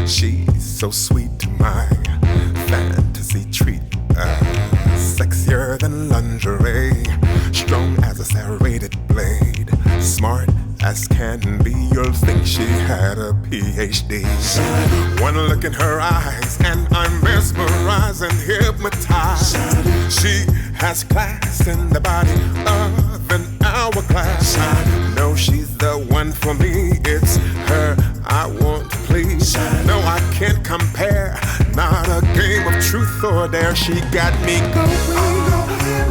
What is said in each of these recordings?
She's so sweet to my fantasy treat. Sexier than lingerie, strong as a serrated blade, smart as can be. You'll think she had a PhD. One look in her eyes and I'm mesmerized and hypnotized. She has class in the body of an hourglass. I know she's the one for me. It's her I want to please. No, I can't compare. Not a game of truth or dare. She got me going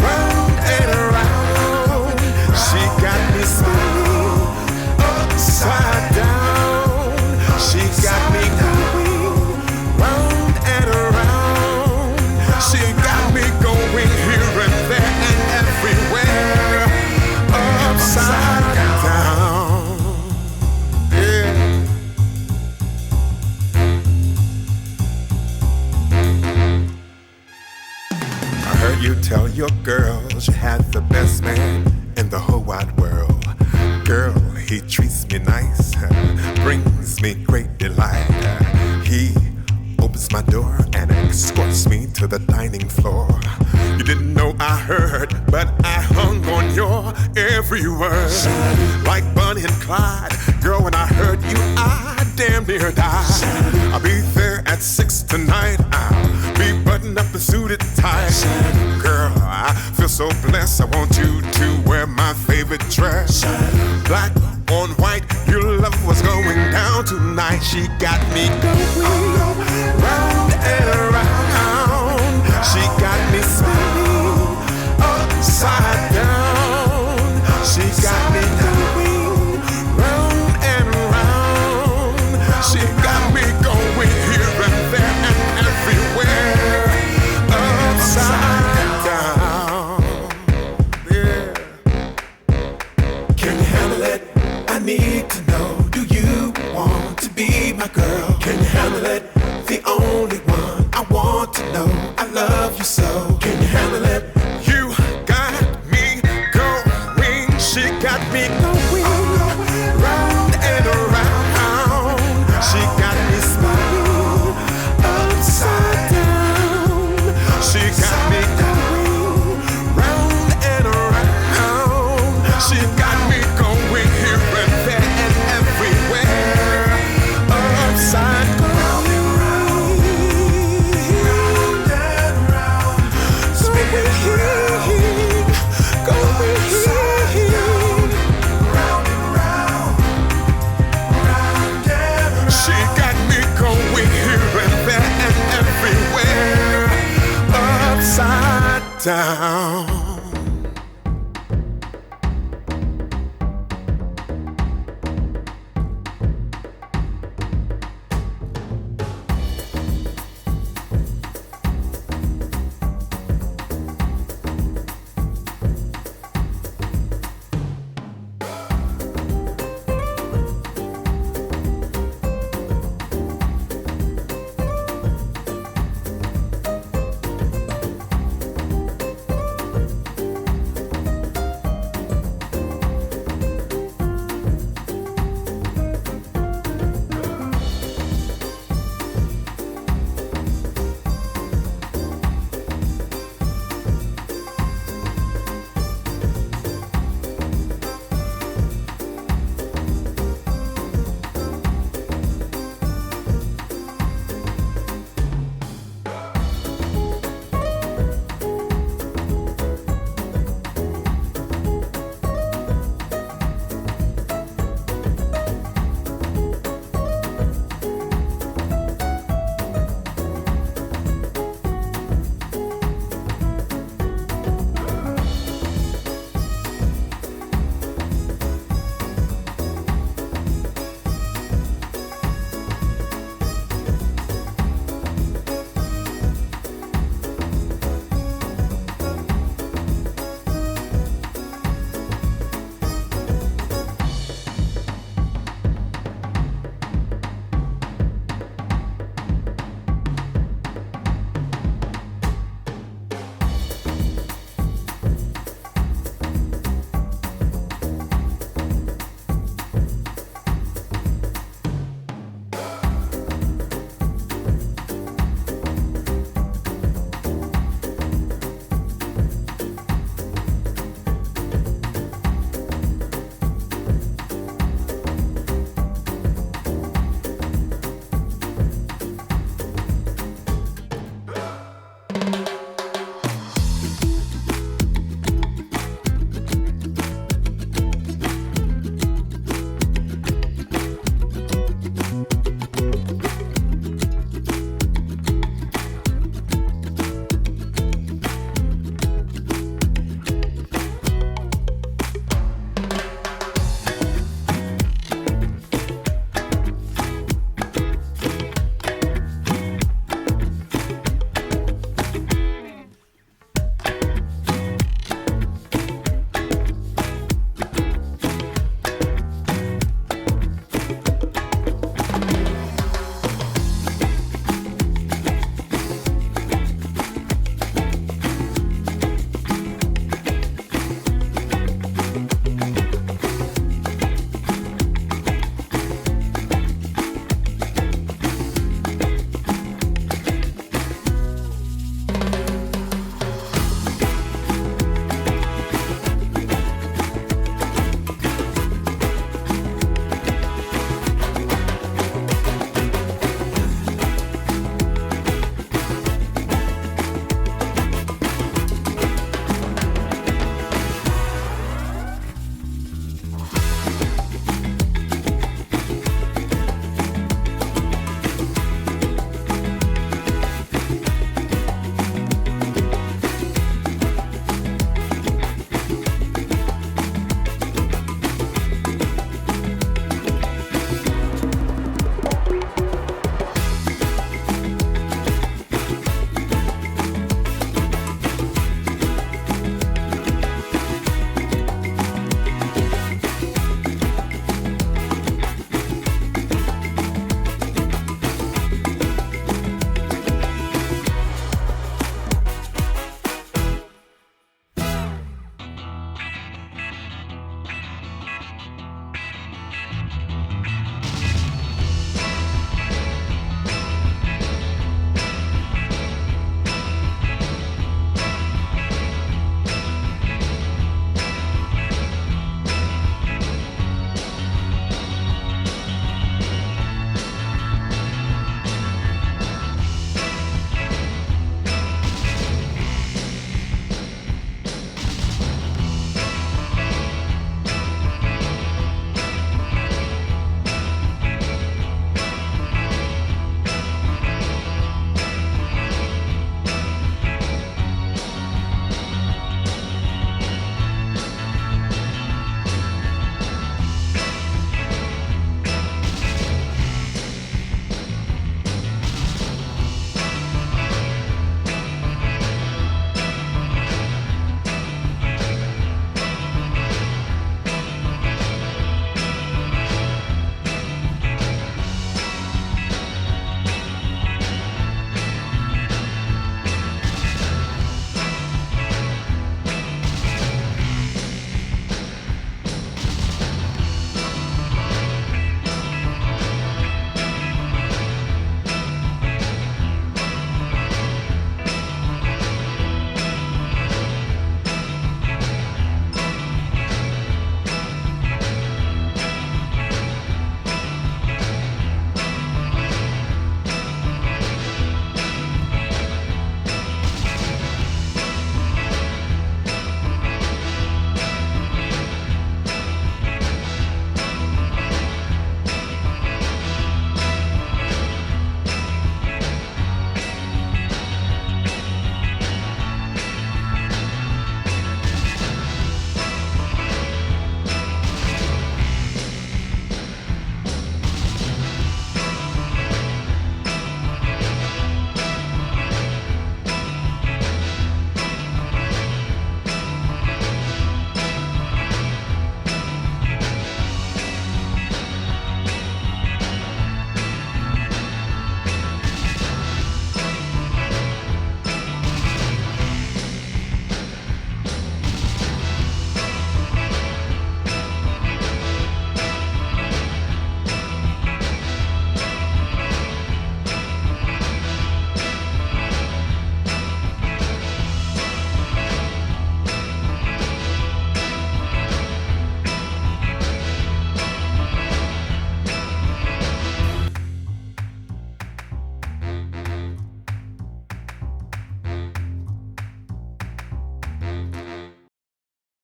round and around. She got me spinning upside down. She got me going round and around. She got me going here and there and everywhere upside down. Yeah. I heard you tell your girls you had the best man in the whole wide world. Girl, he treats me nice, brings me great delight. He opens my door and escorts me to the dining floor. You didn't know I heard, but I hung on your every word. Like Bonnie and Clyde, girl, when I heard you, I damn near died. I'll be there at 6 tonight. I'll be buttoned up and suited tight. Girl, I feel so blessed. I want you to wear my favorite dress. Black on white, your love was going down tonight. She got me going round and around. She got me spinning upside down. She got me going round and around. She got me going here and there and everywhere upside down. Yeah. Can you handle it? I need to know. Do you want to be my girl? Can you handle it? The only one I want to know. I love you so. Can you handle it? You got me going. She got me going round and around. She got me spinning upside down. She got me going round and around. She got me going here and there and everywhere upside down. Down.